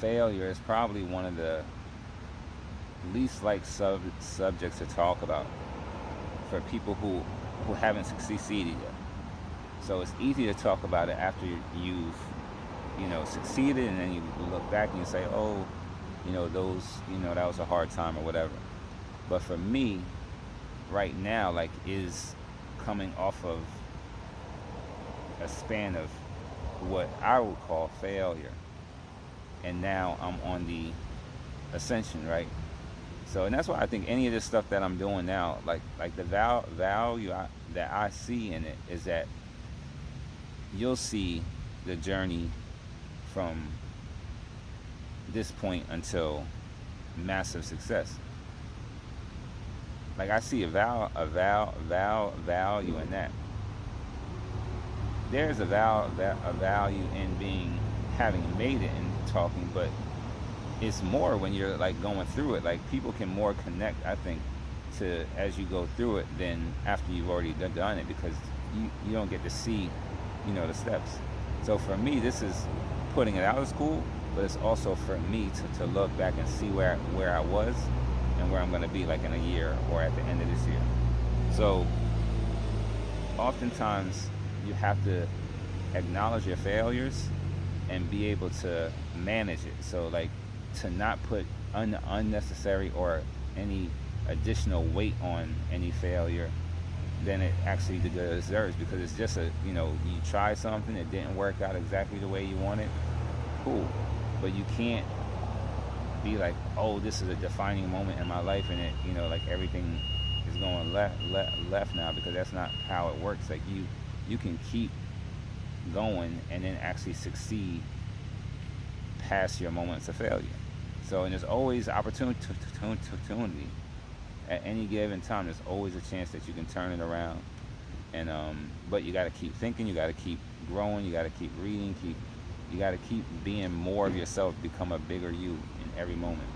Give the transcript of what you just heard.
failure is probably one of the least like subjects to talk about for people who haven't succeeded yet. So it's easy to talk about it after you've succeeded, and then you look back and you say, oh, those, that was a hard time or whatever. But for me, right now, like, is coming off of a span of what I would call failure, and now I'm on the ascension, right? So, and that's why I think any of this stuff that I'm doing now, like the value that I see in it is that you'll see the journey from this point until massive success. Like, I see value in that. There's a value in being, having made it and talking, but it's more when you're like going through it. Like, people can more connect, I think, to as you go through it than after you've already done it, because you don't get to see, the steps. So for me, this is putting it out of school, but it's also for me to look back and see where I was and where I'm going to be, like, in a year or at the end of this year. So oftentimes you have to acknowledge your failures and be able to manage it. So, like, to not put unnecessary or any additional weight on any failure than it actually deserves, because it's just you try something, it didn't work out exactly the way you wanted, cool. But you can't be like, oh, this is a defining moment in my life, and it, like, everything is going left now, because that's not how it works. Like, you can keep going and then actually succeed past your moments of failure. So, and there's always opportunity at any given time. There's always a chance that you can turn it around, and but you got to keep thinking, you got to keep growing, you got to keep reading, you got to keep being more of yourself, become a bigger you in every moment.